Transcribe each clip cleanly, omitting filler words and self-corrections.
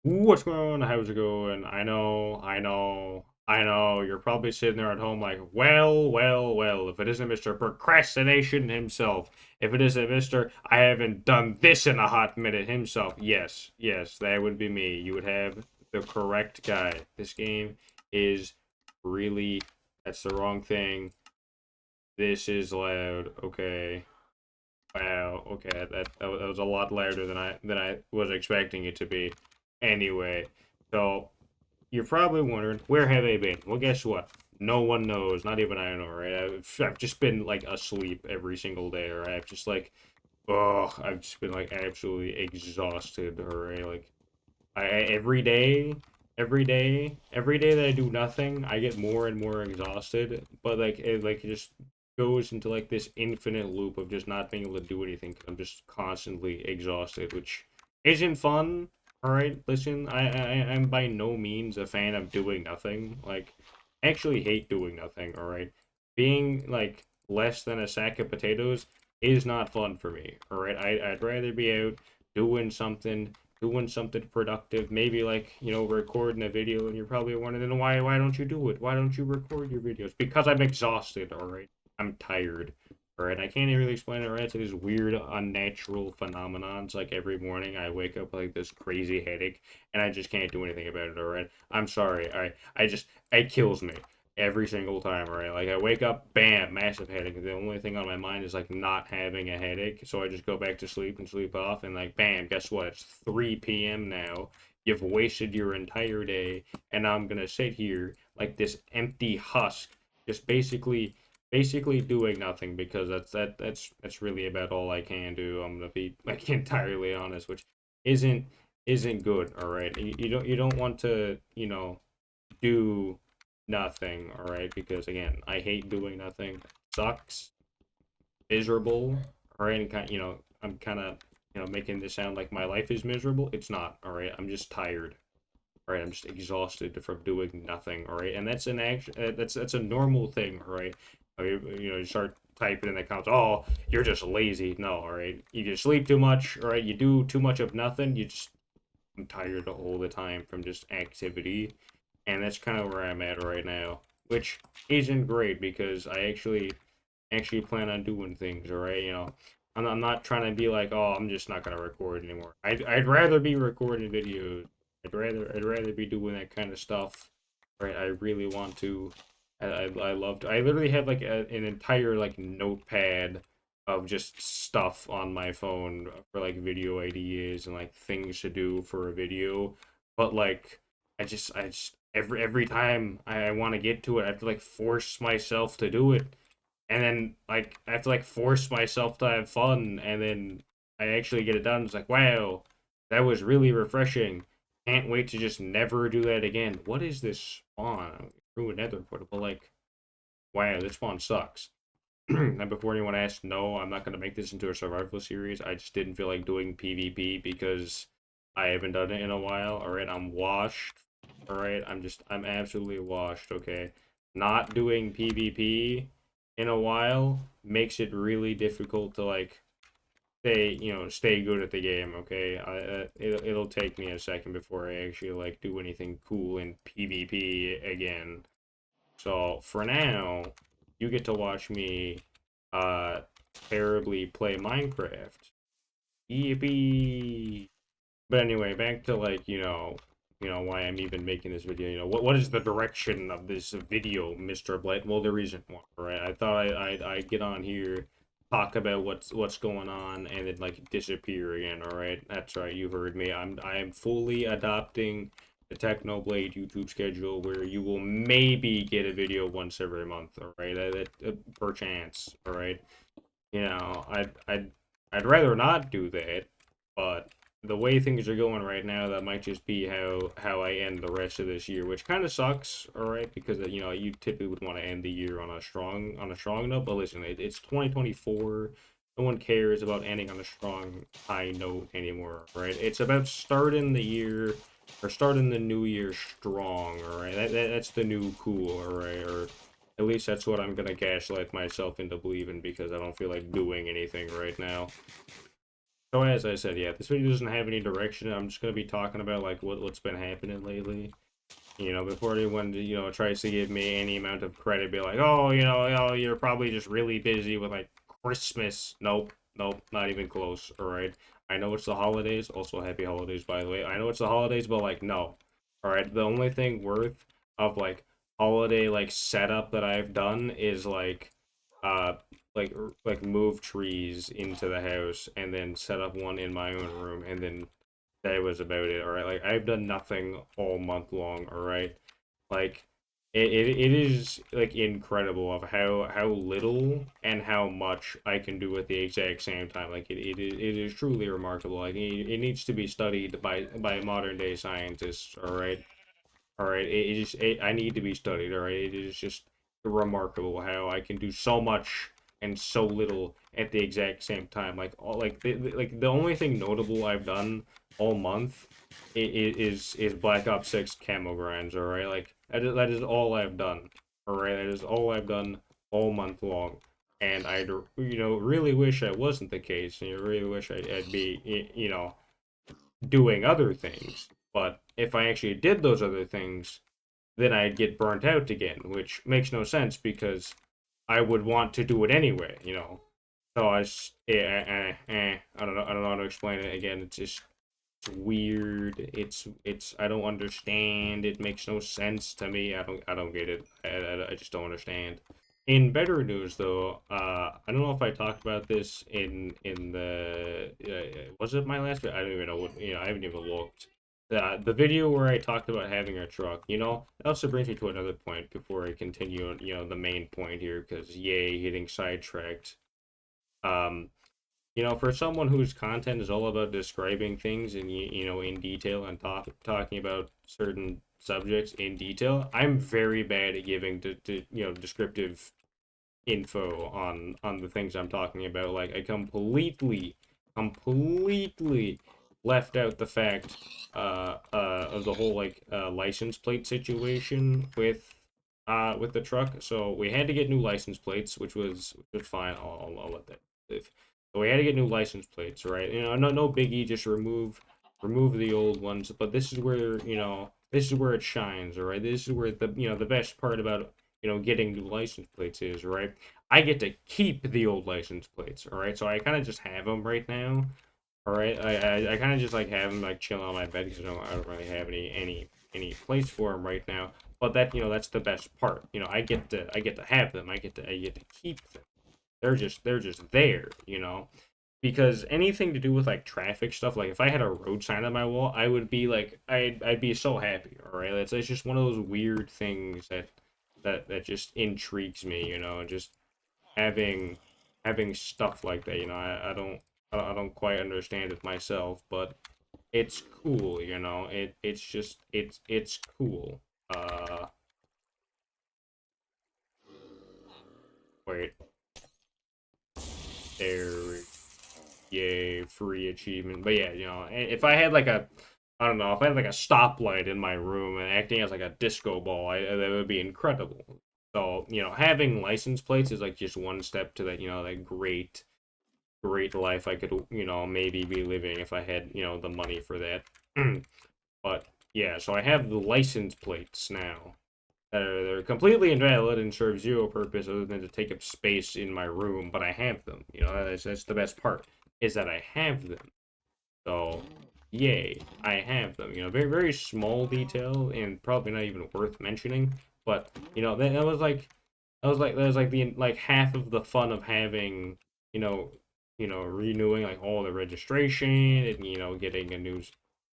What's going on? How's it going? I know. You're probably sitting there at home like, well, if it isn't Mr. Procrastination himself, if it isn't Mr. I haven't done this in a hot minute himself. Yes, that would be me. You would have the correct guy. This game is really, that's the wrong thing. This is loud. Okay. Wow, okay, that was a lot louder than I was expecting it to be. Anyway, so you're probably wondering, where have I been? Well, guess what? No one knows, not even I know, right? I've just been like asleep every single day, or I've just like, oh, I've just been like absolutely exhausted, right? Like every day that I do nothing, I get more and more exhausted. But like it just goes into like this infinite loop of just not being able to do anything 'cause I'm just constantly exhausted, which isn't fun. All right, listen, I'm by no means a fan of doing nothing. Like, I actually hate doing nothing. All right, being like less than a sack of potatoes is not fun for me. All right, I'd rather be out doing something productive, maybe like, recording a video. And you're probably wondering, then why don't you do it? Why don't you record your videos? Because I'm exhausted, all right? I'm tired. All right, I can't even really explain it, right? It's like these weird, unnatural phenomenons. Like every morning, I wake up like this crazy headache, and I just can't do anything about it. All right, I'm sorry. It kills me every single time, right? Like I wake up, bam, massive headache. The only thing on my mind is like not having a headache, so I just go back to sleep and sleep off, and like bam, guess what? It's 3 p.m. now. You've wasted your entire day, and now I'm gonna sit here like this empty husk, just basically doing nothing because that's really about all I can do. I'm gonna be like entirely honest, which isn't isn't good, all right? You don't want to, do nothing, all right? Because again, I hate doing nothing. Sucks, miserable, all right? And I'm kind of, making this sound like my life is miserable. It's not, all right? I'm just tired, all right? I'm just exhausted from doing nothing, all right? And that's an action. That's a normal thing, all right? You start typing in the comments, oh, you're just lazy. No, all right? You just sleep too much, all right? You do too much of nothing. I'm tired all the time from just activity, and that's kind of where I'm at right now, which isn't great because I actually plan on doing things. All right, I'm not trying to be like, oh, I'm just not gonna record anymore. I'd rather be recording videos. I'd rather be doing that kind of stuff. Right, I really want to. I love to. I literally have like an entire like notepad of just stuff on my phone for like video ideas and like things to do for a video. But like, I just every time I want to get to it, I have to like force myself to do it, and then like I have to like force myself to have fun, and then I actually get it done. It's like, wow, that was really refreshing. Can't wait to just never do that again. What is this spawn? Ruined Nether portal, but like, wow, this spawn sucks. And before anyone asks, no, I'm not gonna make this into a survival series. I just didn't feel like doing PvP because I haven't done it in a while. All right, I'm washed. All right, I'm absolutely washed. Okay, not doing PvP in a while makes it really difficult to like stay good at the game. Okay, it'll take me a second before I actually like do anything cool in PvP again. So for now, you get to watch me uh terribly play Minecraft. Yippee! But anyway, back to like, why I'm even making this video. What is the direction of this video, Mr. Blight? Well, there isn't one, right? I thought I'd get on here, talk about what's going on, and then like disappear again. All right, that's right. You heard me. I am fully adopting the Technoblade YouTube schedule where you will maybe get a video once every month. All right, per chance. All right. I'd rather not do that, but the way things are going right now, that might just be how I end the rest of this year, which kind of sucks, all right? Because you typically would want to end the year on a strong note. But listen, it's 2024. No one cares about ending on a strong high note anymore, right? It's about starting the year or starting the new year strong, all right? That's the new cool, all right? Or at least that's what I'm gonna gaslight myself into believing because I don't feel like doing anything right now. So as I said, yeah, this video doesn't have any direction. I'm just gonna be talking about like what's been happening lately. Before anyone, tries to give me any amount of credit, be like, oh, you're probably just really busy with like Christmas. Nope, nope, not even close. All right, I know it's the holidays. Also, happy holidays, by the way. I know it's the holidays, but like, no. All right, the only thing worth of like holiday like setup that I've done is uh, like move trees into the house and then set up one in my own room, and then that was about it. All right, like I've done nothing all month long. All right, like it is like incredible of how little and how much I can do at the exact same time. Like it is truly remarkable. Like it needs to be studied by modern day scientists. All right, I need to be studied. All right, it is just remarkable how I can do so much and so little at the exact same time. Like all like the only thing notable I've done all month is Black Ops 6 camo grinds. All right, like that is all I've done. All right, that is all I've done all month long. And I, really wish I wasn't the case, and you really wish I'd be, doing other things. But if I actually did those other things, then I'd get burnt out again, which makes no sense because I would want to do it anyway. So I don't know. I don't know how to explain it again. It's just it's weird. It's I don't understand. It makes no sense to me. I don't get it. I just don't understand. In better news, though, I don't know if I talked about this in the was it my last video? I don't even know what I haven't even looked. The video where I talked about having a truck, that also brings me to another point before I continue on, the main point here, because yay, getting sidetracked. Um, for someone whose content is all about describing things and in detail and talking about certain subjects in detail, I'm very bad at giving descriptive info on the things I'm talking about. Like I completely left out the fact of the whole like license plate situation with the truck. So we had to get new license plates, which was fine. I'll let that live. But we had to get new license plates, right? No biggie. Just remove the old ones. But this is where it shines, all right? This is where the best part about getting new license plates is, right? I get to keep the old license plates, all right? So I kind of just have them right now, all right? I kind of just like have them like chilling on my bed because I don't really have any place for them right now. But that's the best part. I get to have them. I get to keep them. They're just there. Because anything to do with like traffic stuff, like if I had a road sign on my wall, I would be like I'd be so happy. All right, it's just one of those weird things that just intrigues me. Just having having stuff like that. I don't quite understand it myself, but it's cool. It's cool. Uh, wait, there. Yay, free achievement. But yeah, if I had like I don't know, if I had like a stoplight in my room and acting as like a disco ball, that would be incredible. So, having license plates is like just one step to that great life I could, maybe be living if I had, the money for that. But yeah, so I have the license plates now. They're completely invalid and serve zero purpose other than to take up space in my room, but I have them. That's the best part, is that I have them. So, yay, I have them. Very, very small detail and probably not even worth mentioning, but that was like the like half of the fun of having, you know, renewing like all the registration and getting a new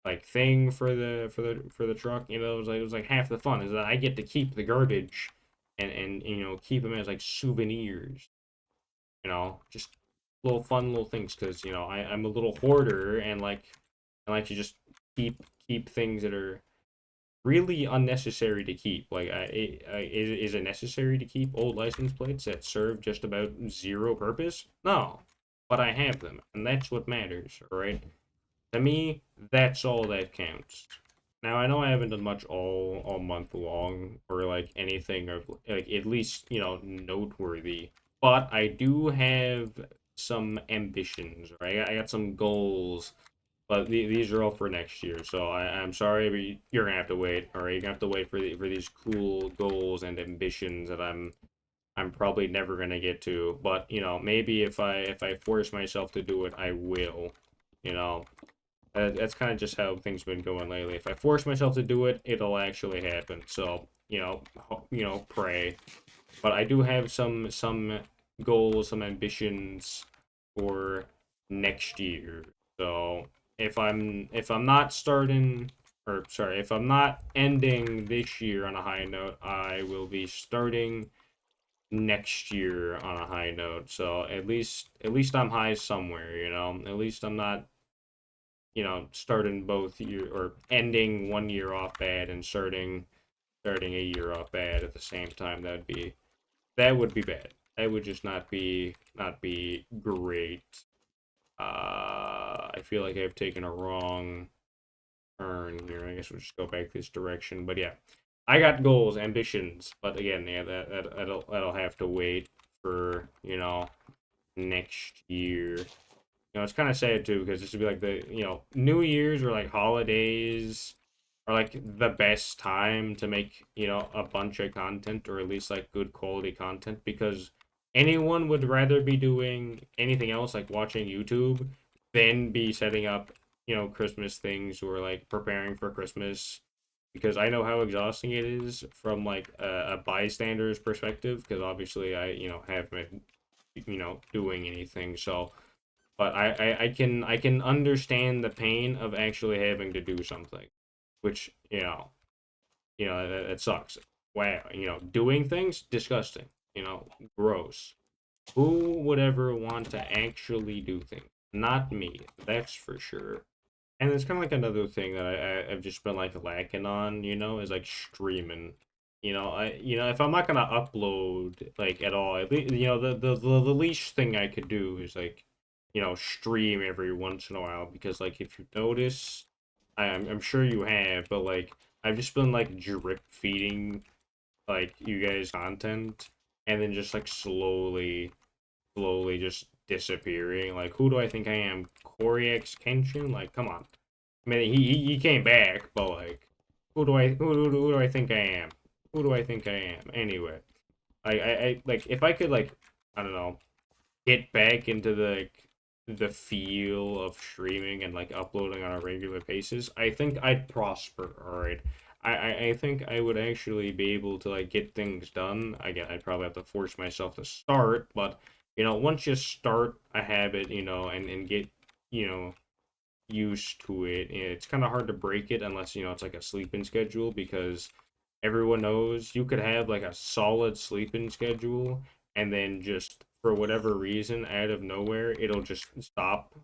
like thing for the truck. It was like half the fun is that I get to keep the garbage and keep them as like souvenirs. Just little fun little things because I'm a little hoarder and like I like to just keep things that are really unnecessary to keep. Like, is it necessary to keep old license plates that serve just about zero purpose? No, but I have them, and that's what matters. All right, to me, that's all that counts. Now I know I haven't done much all month long or like anything of like at least noteworthy, but I do have some ambitions, right? I got some goals, but these are all for next year. So I'm sorry, but you're gonna have to wait. All right, you're gonna have to wait for these cool goals and ambitions that I'm probably never gonna get to. But maybe if I force myself to do it, I will. You know, that's kind of just how things been going lately. If I force myself to do it, it'll actually happen. So pray. But I do have some goals, some ambitions for next year. So if I'm not starting, or sorry, if I'm not ending this year on a high note, I will be starting next year on a high note. So at least I'm high somewhere, At least I'm not, starting both year or ending one year off bad and starting a year off bad at the same time. That would be bad. That would just not be great. I feel like I've taken a wrong turn here. I guess we'll just go back this direction. But yeah, I got goals, ambitions, but again, yeah, that'll have to wait for next year. It's kind of sad too because this would be like the New Year's or like holidays are like the best time to make a bunch of content or at least like good quality content because anyone would rather be doing anything else like watching YouTube than be setting up Christmas things or like preparing for Christmas because I know how exhausting it is from like a bystander's perspective because obviously I haven't been doing anything so. But I can understand the pain of actually having to do something, which that sucks. Wow, doing things disgusting. Gross. Who would ever want to actually do things? Not me, that's for sure. And it's kind of like another thing that I've just been like lacking on, is like streaming. If I'm not gonna upload like at all, at least the least thing I could do is like, stream every once in a while because like if you notice, I'm sure you have, but like I've just been like drip feeding like you guys content and then just like slowly just disappearing. Like who do I think I am? Corey X Kenshin? Like come on. I mean, he came back, but like, who do I think I am? Who do I think I am? Anyway, I like if I could like I don't know get back into the feel of streaming and like uploading on a regular basis, I think I'd prosper. All right, I think I would actually be able to like get things done. Again, I'd probably have to force myself to start, but once you start a habit, and get you know used to it. It's kind of hard to break it unless it's like a sleeping schedule because everyone knows you could have like a solid sleeping schedule and then just for whatever reason out of nowhere it'll just stop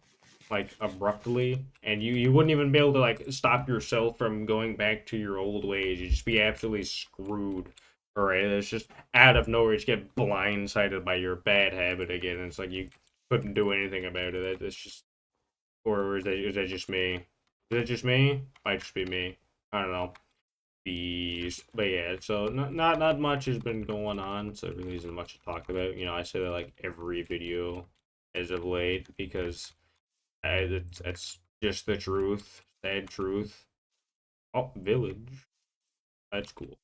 like abruptly and you wouldn't even be able to like stop yourself from going back to your old ways. You'd just be absolutely screwed. All right, it's just out of nowhere, you just get blindsided by your bad habit again. And it's like you couldn't do anything about it. That's just or is that just me? Is that just me? Might just be me. I don't know. Bees. But yeah, so not much has been going on, so it really isn't much to talk about. I say that like every video as of late because that's just the truth. Sad truth. Oh, village. That's cool.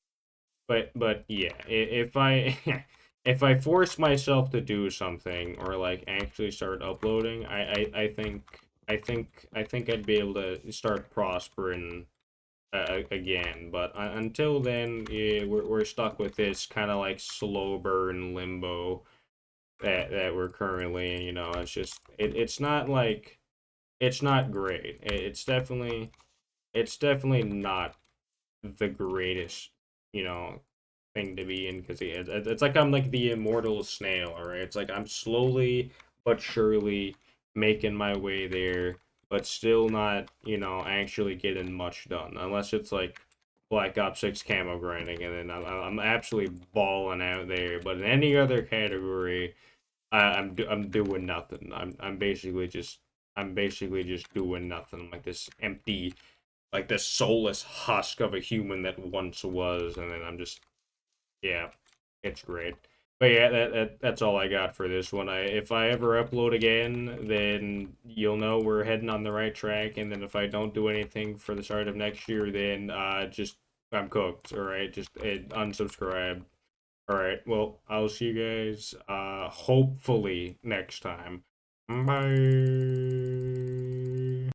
But yeah, if I if I force myself to do something or like actually start uploading, I think I'd be able to start prospering again. But until then, yeah, we're stuck with this kind of like slow burn limbo that we're currently in. It's just it's not like it's not great. It's definitely not the greatest, you know, thing to be in because it's like I'm like the immortal snail, all right? It's like I'm slowly but surely making my way there, but still not, actually getting much done unless it's like Black Ops 6 camo grinding, and then I'm absolutely balling out there. But in any other category, I'm doing nothing. I'm basically just doing nothing. I'm like this empty like this soulless husk of a human that once was, and then I'm just, yeah, it's great. But yeah, that's all I got for this one. If I ever upload again, then you'll know we're heading on the right track. And then if I don't do anything for the start of next year, then just I'm cooked. All right, just unsubscribe. All right. Well, I'll see you guys hopefully next time. Bye.